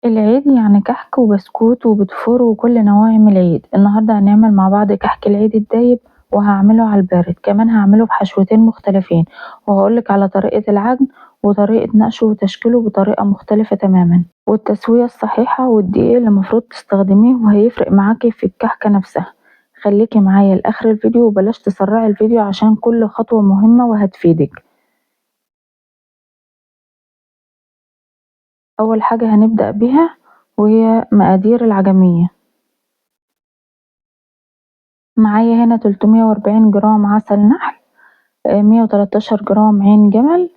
العيد يعني كحك وبسكوت وبتفور وكل نواعم العيد. النهاردة هنعمل مع بعض كحك العيد الدايب، وهعمله على البارد، كمان هعمله بحشوتين مختلفين، وهقولك على طريقة العجن وطريقة نقشه وتشكيله بطريقة مختلفة تماما، والتسوية الصحيحة والدقيق اللي المفروض تستخدميه، وهيفرق معاكي في الكحكة نفسها. خليكي معايا لآخر الفيديو وبلاش تسرعي الفيديو عشان كل خطوة مهمة وهتفيدك. أول حاجة هنبدأ بيها وهي مقادير العجمية. معايا هنا 340 جرام عسل نحل، 113 جرام عين جمل،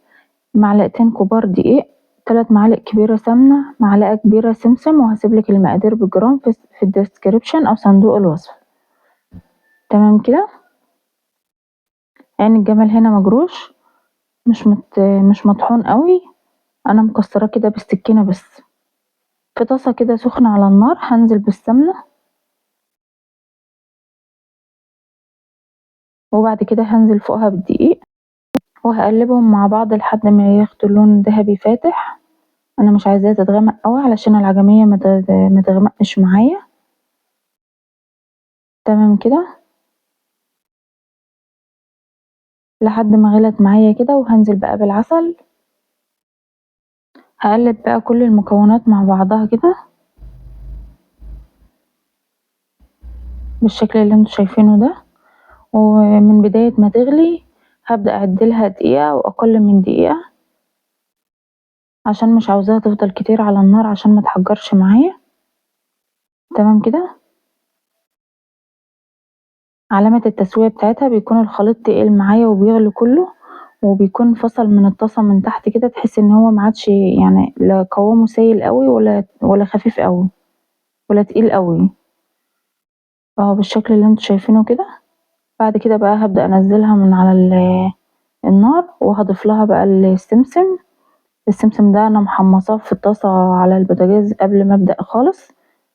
معلقتين كبار دقيق، 3 معالق كبيرة سمنة، معلقة كبيرة سمسم، وهسيبلك المقادير بالجرام في الديسكريبشن أو صندوق الوصف. تمام كده. عين الجمل هنا مجروش، مش مطحون قوي، أنا مكسراه كده بالسكينة بس. في طاسة كده سخنة على النار هنزل بالسمنة، وبعد كده هنزل فوقها بالدقيق، وهقلبهم مع بعض لحد ما ياخدوا لون ذهبي فاتح. انا مش عايزاها تتغمق قوي علشان العجمية ما تغمقش معايا. تمام كده لحد ما غلت معايا كده، وهنزل بقى بالعسل. هقلب بقى كل المكونات مع بعضها كده بالشكل اللي انتوا شايفينه ده، ومن بداية ما تغلي هبدأ اعدلها دقيقة او اقل من دقيقة، عشان مش عاوزاها تفضل كتير على النار عشان ما تحجرش معايا. تمام كده. علامة التسوية بتاعتها بيكون الخليط تقيل معايا وبيغلي كله، وبيكون فصل من الطاسة من تحت كده، تحس ان هو معادش يعني لا قوامه سايل قوي ولا خفيف قوي ولا تقيل قوي، اهو بالشكل اللي انتوا شايفينه كده. بعد كده بقى هبدأ انزلها من على النار، وهضيف لها بقى السمسم. السمسم ده انا محمصاه في الطاسة على البوتاجاز قبل ما ابدأ خالص.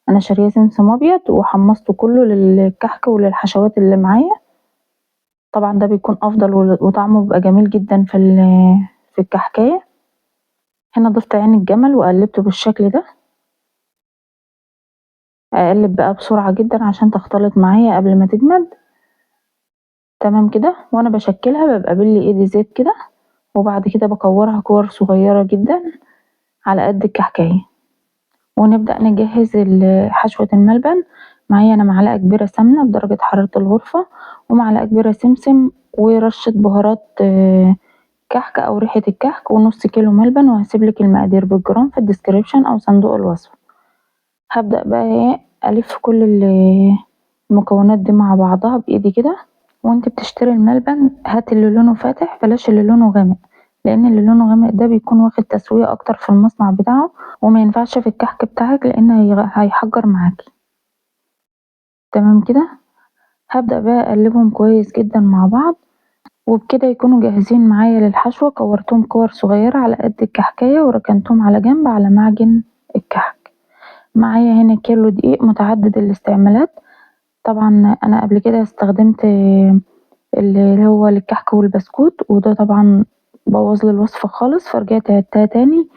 انا شاريه سمسم ابيض وحمصته كله للكحك وللحشوات اللي معايا. طبعا ده بيكون افضل وطعمه بيبقى جميل جدا في الكحكاية. هنا ضفت عين الجمل وقلبته بالشكل ده. اقلب بقى بسرعة جدا عشان تختلط معايا قبل ما تجمد. تمام كده. وانا بشكلها ببقى بلي ايدي زيت كده، وبعد كده بكورها كور صغيرة جدا على قد الكحكاية، ونبدأ نجهز حشوة الملبن. معايا انا معلقة كبيرة سمنة بدرجة حرارة الغرفة، ومعلقة كبيرة سمسم، ورشة بهارات كحك او ريحة الكحك، ونص كيلو ملبن. وهسيبلك المقادير بالجرام في الديسكريبشن او صندوق الوصف. هبدأ بقى الف كل المكونات دي مع بعضها بايدي كده. وانت بتشتري الملبن هات اللي لونه فاتح، بلاش اللي لونه غامق، لان اللي لونه غامق ده بيكون واخد تسوية اكتر في المصنع بتاعه، وما ينفعش في الكحك بتاعك لان هيحجر معاكي. تمام كده. هبدأ بقى اقلبهم كويس جدا مع بعض، وبكده يكونوا جاهزين معايا للحشوة. كورتهم كور صغيرة على قد الكحكاية وركنتهم على جنب على معجن الكحك. معايا هنا كيلو دقيق متعدد الاستعمالات. طبعا انا قبل كده استخدمت اللي هو للكحك والبسكوت، وده طبعا بوظلي الوصفة خالص، فرجعت عدتها تاني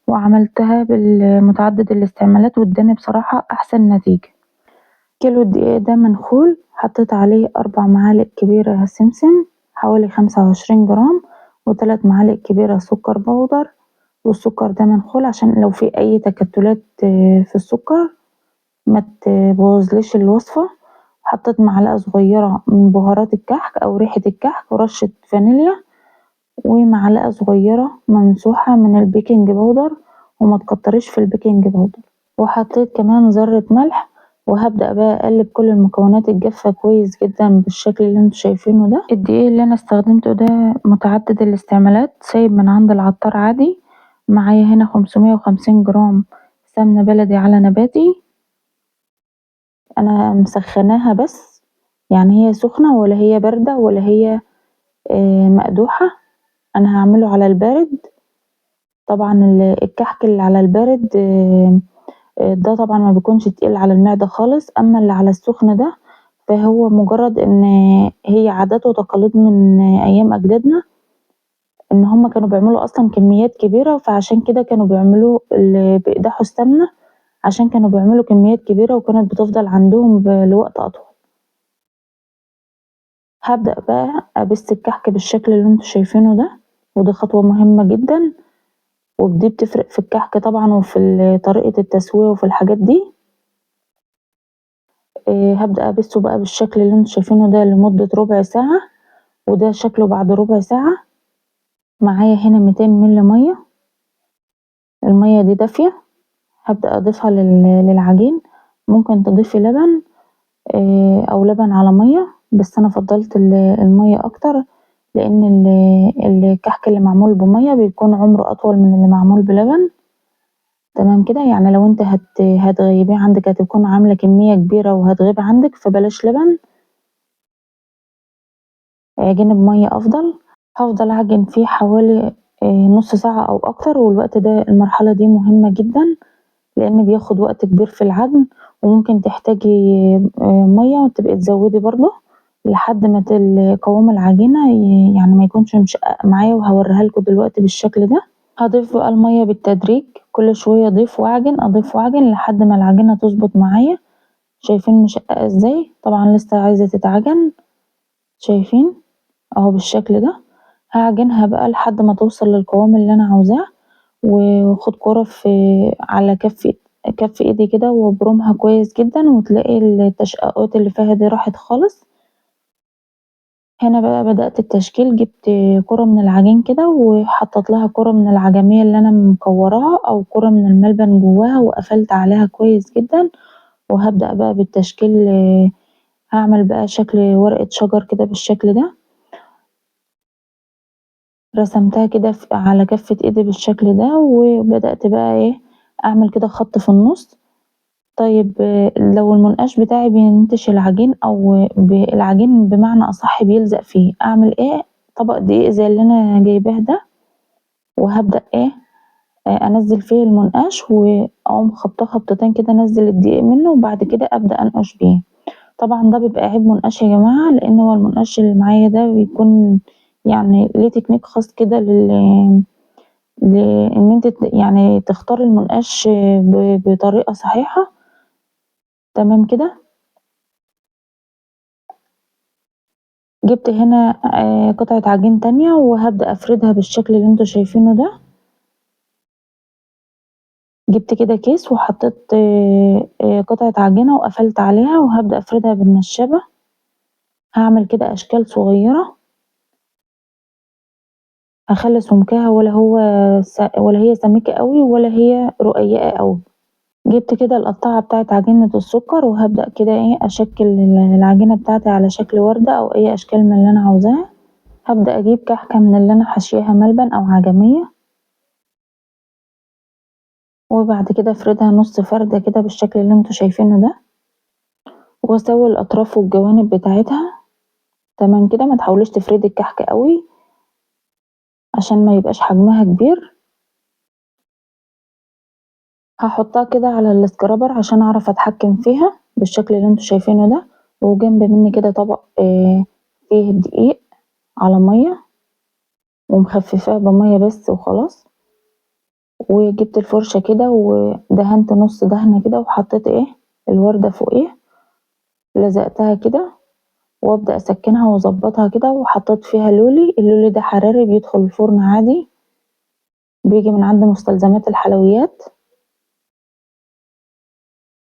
وعملتها بالمتعدد الاستعمالات، واداني بصراحة احسن نتيجة. كيلو الدقيق ده منخول، حطيت عليه 4 معالق كبيرة سمسم حوالي 25 جرام، و3 معالق كبيرة سكر بودر. والسكر ده منخول عشان لو في اي تكتلات في السكر ما تبوظليش الوصفة. حطيت معلقة صغيرة من بهارات الكحك او ريحة الكحك، ورشة فانيليا، ومعلقة صغيرة ممسوحة من البيكنج باودر، وما تكتريش في البيكنج باودر. وحطيت كمان ذرة ملح. وهبدأ بقى اقلب كل المكونات الجافة كويس جدا بالشكل اللي انتوا شايفينه ده. الدقيق اللي انا استخدمته ده متعدد الاستعمالات، سايب من عند العطار عادي. معايا هنا 550 جرام سمنة بلدي على نباتي، انا مسخناها بس، يعني هي سخنة ولا هي باردة ولا هي مقدوحة. انا هعمله على البارد. طبعا الكحك اللي على البارد ده طبعا ما بيكونش تقيل على المعدة خالص، اما اللي على السخن ده فهو مجرد ان هي عادات وتقاليد من ايام اجدادنا، ان هم كانوا بيعملوا اصلا كميات كبيرة، فعشان كده كانوا بيعملوا اللي بيقدحوا السمنة عشان كانوا بيعملوا كميات كبيرة وكانت بتفضل عندهم لوقت أطول. هابدأ بقى أبِث الكحك بالشكل اللي انتوا شايفينه ده، ودي خطوة مهمة جدًا، ودي بتفرق في الكحك طبعًا وفي طريقة التسوية وفي الحاجات دي. هابدأ أبِثّه بقى بالشكل اللي انتوا شايفينه ده لمدة ربع ساعة، وده شكله بعد ربع ساعة. معايا هنا 200 مِلِّ مَيّة، المَيّة دي دافية، هابدأ أضيفها للعجين. ممكن تضيفي لبن أو لبن على مَيّة، بس أنا فضّلت المَيّة أكتر، لإن الكحك اللي معمول بمَيّة بيكون عمره أطول من اللي معمول بلبن. تمام كده، يعني لو انتِ هتغيّبيه عندِك هتكون عاملة كمية كبيرة وهتغيب عندِك فبلاش لبن، اعجني بمَيّة أفضل. هافضل أعجن فيه حوالي نُص ساعة أو أكتر، والوقت ده المرحلة دي مهمة جدًا، لإن بياخد وقت كبير في العجن، وممكن تحتاجي مَيّة وتبقي تزوّدي برضه لحد ما قوام العجينة يعني ما يكونش مشقّق معايا، وهاوريها لكم دلوقتي بالشكل ده. هاضيف بقى المَيّة بالتدريج، كل شوية أضيف وأعجن، أضيف وأعجن لحد ما العجينة تضبط معايا. شايفين مشقّقة إزاي؟ طبعًا لسه عايزة تتعجن، شايفين؟ أهو بالشكل ده. هاعجنها بقى لحد ما توصل للقوام اللي أنا عاوزاه، وآخد كورة على كف إيدي كده وأبرمها كويس جدًا، وتلاقي التشققات اللي فيها دي راحت خالص. هنا بقى بدأت التشكيل، جبت كورة من العجين كده وحطيت لها كورة من العجمية اللي أنا مكوراها أو كورة من الملبن جواها وقفلت عليها كويس جدًا، وهابدأ بقى بالتشكيل. هاعمل بقى شكل ورقة شجر كده بالشكل ده، رسمتها كده على كفة إيدي بالشكل ده، وبدأت بقى أعمل كده خط في النُص. طيب لو المنقاش بتاعي بينتش العجين أو العجين بمعنى أصح بيلزق فيه، أعمل إيه؟ طبق دقيق زي اللي أنا جايباه ده، وهابدأ أنزّل فيه المنقاش وأقوم خابطاه خبطتين كده أنزّل الدقيق منه، وبعد كده أبدأ أنقش بيه. طبعًا ده بيبقى عيب منقاش يا جماعة، لإن هو المنقاش اللي معايا ده بيكون يعني ليه تكنيك خاص كده لإن أنتِ يعني تختاري المنقاش بطريقة صحيحة. تمام كده. جِبت هنا قطعة عجين تانية وهابدأ أفردها بالشكل اللي انتم شايفينه ده. جِبت كده كيس وحطيت قطعة عجينة وقفلت عليها وهابدأ أفردها بالنشابة. هاعمل كده أشكال صغيرة، هاخلّي سمكها ولا هي سميكة أوي ولا هي رقيقة أوي. جِبت كده القطّاعة بتاعة عجينة السُكّر وهابدأ كده أشكِّل العجينة بتاعتي على شكل وردة أو أي أشكال من اللي أنا عاوزاها. هابدأ أجيب كحكة من اللي أنا حاشياها ملبن أو عجمية، وبعد كده أفردها نُص فردة كده بالشكل اللي انتم شايفينه ده، وأسوّي الأطراف والجوانب بتاعتها. تمام كده، ما تحاوليش تفردي الكحكة أوي عشان ما يبقاش حجمها كبير. هاحطها كده على السكرابر عشان أعرف أتحكم فيها بالشكل اللي انتم شايفينه ده، وجنب مني كده طبق فيه دقيق على مَيّة ومخففاه بمَيّة بس وخلاص. وجبت الفرشة كده ودهنت نُص دهنة كده وحطيت الوردة فوقيه، لزقتها كده وأبدأ أسكّنها وأضبّطها كده، وحطيت فيها لولي. اللولي ده حراري بيدخل الفرن عادي، بييجي من عند مستلزمات الحلويات.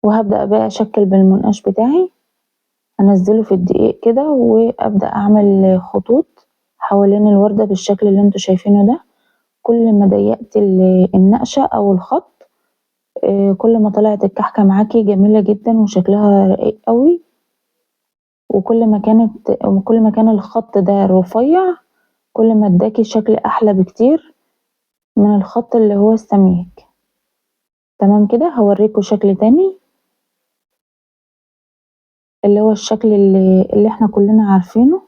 وهابدأ بقى أشكِّل بالمنقاش بتاعي، أنزّله في الدقيق كده وأبدأ أعمل خطوط حوالين الوردة بالشكل اللي انتم شايفينه ده. كل ما ضيّقت النقشة أو الخط كل ما طلعت الكحكة معاكِ جميلة جدًا وشكلها رقيق أوي، وكل ما كان الخط ده رفيّع كل ما ادّاكِ شكل أحلى بكتير من الخط اللي هو السميك. تمام كده. هاورّيكم شكل تاني، اللي هو الشكل اللي إحنا كلّنا عارفينه.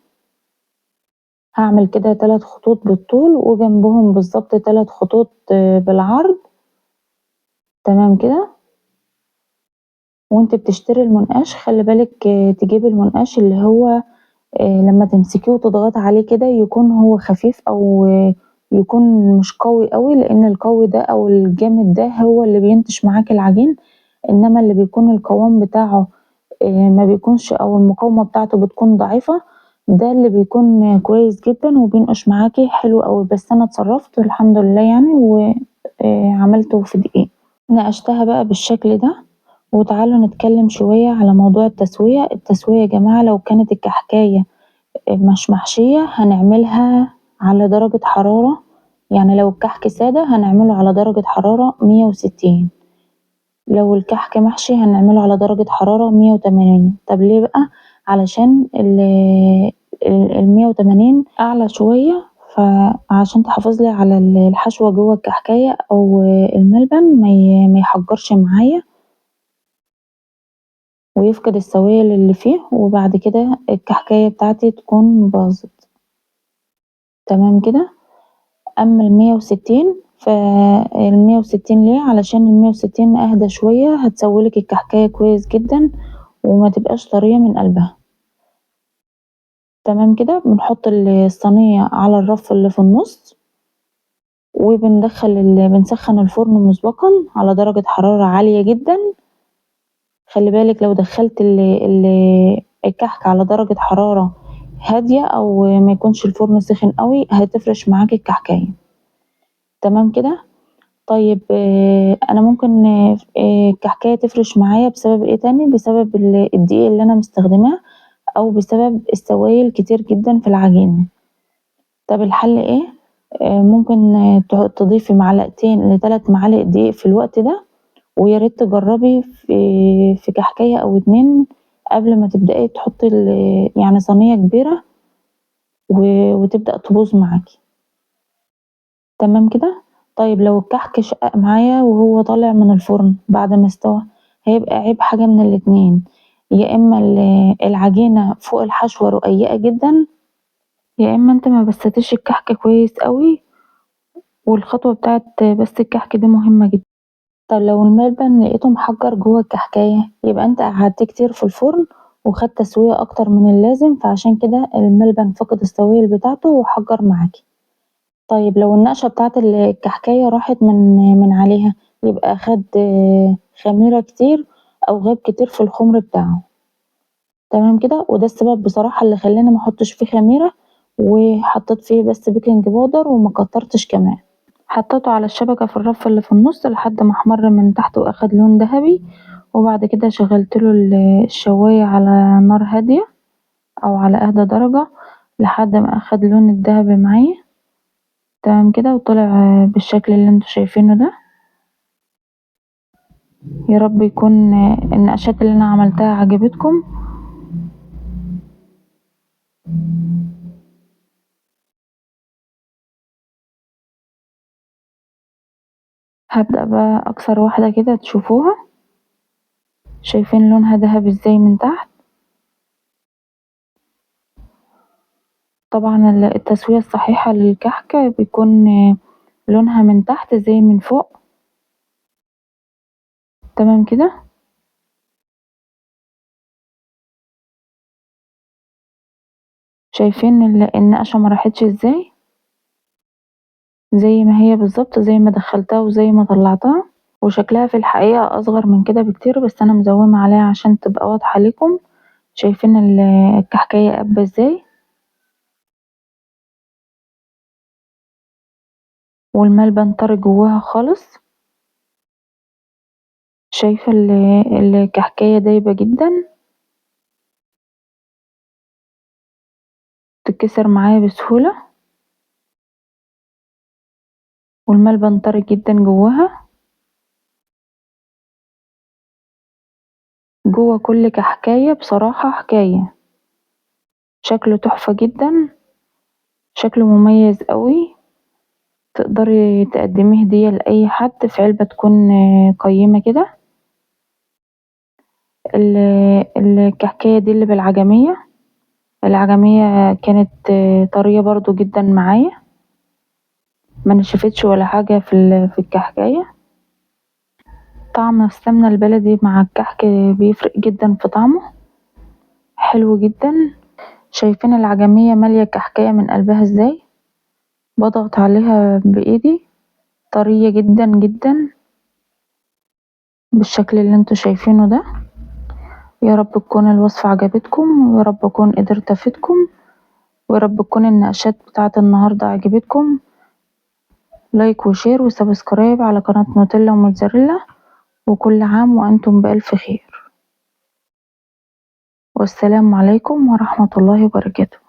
هاعمل كده 3 خطوط بالطول وجنبهم بالضبط 3 خطوط بالعرض. تمام كده. وأنتِ بتشتري المنقاش خلّي بالِك تجيبي المنقاش اللي هو لمّا تمسكيه وتضغطي عليه كده يكون هو خفيف أو يكون مش قوي أوي، لإن القوي ده أو الجامد ده هو اللي بينتش معاكِ العجين. إنما اللي بيكون القوام بتاعه ما بيكونش أو المقاومة بتاعته بتكون ضعيفة ده اللي بيكون كويس جدًا وبينقش معاكِ حلو أوي، بس أنا اتصرّفت الحمد لله يعني عملته في دقيقة. نقشتها بقى بالشكل ده، وتعالوا نتكلم شوية على موضوع التسوية، التسوية يا جماعة لو كانت الكحكاية مش محشية هنعملها على درجة حرارة يعني لو الكحك سادة هنعمله على درجة حرارة 160 لو الكحك محشي هنعمله على درجة حرارة 180 طب ليه بقى؟ علشان ال180 أعلى شوية فعشان تحافظلي على الحشوة جوه الكحكاية أو الملبن ميحجرش معايا ويفقد السوائل اللي فيه وبعد كده الكحكاية بتاعتي تكون باظت تمام كده، أما ال160 فال160 ليه؟ علشان ال160 أهدى شوية هتسويلك الكحكاية كويس جدًا ومتبقاش طرية من قلبها تمام كده، بنحط الصينية على الرف اللي في النُص بنسخن الفرن مسبقًا على درجة حرارة عالية جدًا، خلّي بالِك لو دخّلتِ الكحك على درجة حرارة هادية أو ما يكونش الفرن سخن أوي هتفرش معاكِ الكحكاية تمام كده، طيب أنا ممكن الكحكاية تفرش معايا بسبب إيه تاني؟ بسبب الدقيق اللي أنا مستخدماه أو بسبب السوايل كتير جدًا في العجينة، طب الحل إيه؟ ممكن تضيفي معلقتين ل3 معالق دقيق في الوقت ده، ويا ريت تجربي في كحكاية أو 2 قبل ما تبدئي تحطي يعني صينية كبيرة وتبدأ تبوظ معاكِ تمام كده، طيب لو الكحك شقّق معايا وهو طالع من الفرن بعد ما استوى هيبقى عيب حاجة من الاتنين، يا إما العجينة فوق الحشوة رقيقة جدًا، يا إما أنتِ ما بسّطيش الكحك كويس أوي والخطوة بتاعة بَسّ الكحك دي مهمة جدًا. طب لو الملبن لقيته محجر جوه الكحكاية يبقى انت قعدتيه كتير في الفرن وخد تسوية اكتر من اللازم فعشان كده الملبن فقد السوائل بتاعته وحجر معاكي طيب لو النقشة بتاعة الكحكاية راحت من عليها يبقى خد خميرة كتير أو غاب كتير في الخمر بتاعه تمام كده وده السبب بصراحة اللي خلاني محطش فيه خميرة وحطيت فيه بس بيكنج باودر ومكترتش كمان حطيته على الشبكة في الرف اللي في النص لحد ما احمر من تحت واخد لون دهبي وبعد كده شغلتله الشواية على نار هادية أو على أهدى درجة لحد ما أخد لون الدهبي معايا تمام كده وطلع بالشكل اللي انتوا شايفينه ده يا رب يكون النقشات اللي انا عملتها عجبتكم هبدأ بقى أكسر واحدة كده تشوفوها شايفين لونها دهبي ازاي من تحت طبعا التسوية الصحيحة للكحك بيكون لونها من تحت زي من فوق تمام كده شايفين النقشة مراحتش ازاي زي ما هي بالظبط زي ما دخلتها وزي ما طلعتها وشكلها في الحقيقة أصغر من كده بكتير بس أنا مزومة عليها عشان تبقى واضحة ليكم شايفين الكحكاية قابة ازاي والملبن طري جواها خالص شايفة الكحكاية دايبة جدا تتكسر معايا بسهولة والملبن طري جدا جواها جوا كل كحكاية بصراحة حكاية شكله تحفة جدا شكله مميز قوي تقدري تقدميه هدية لأي حد في علبة تكون قيمة كده الكحكاية دي اللي بالعجمية العجمية كانت طرية برضو جدا معايا ما نشفتش ولا حاجة في الكحكاية طعم السمنة البلدي مع الكحك بيفرق جدا في طعمه حلو جدا شايفين العجمية مالية الكحكاية من قلبها ازاي بضغط عليها بإيدي طرية جدا جدا بالشكل اللي انتوا شايفينه ده. يا رب تكون الوصفة عجبتكم، ويا رب اكون قدرت افيدكم، ويا رب تكون النقشات بتاعت النهاردة عجبتكم. لايك وشير وسبسكرايب على قناة نوتيلا وموتزاريلا، وكل عام وأنتم بألف خير، والسلام عليكم ورحمة الله وبركاته.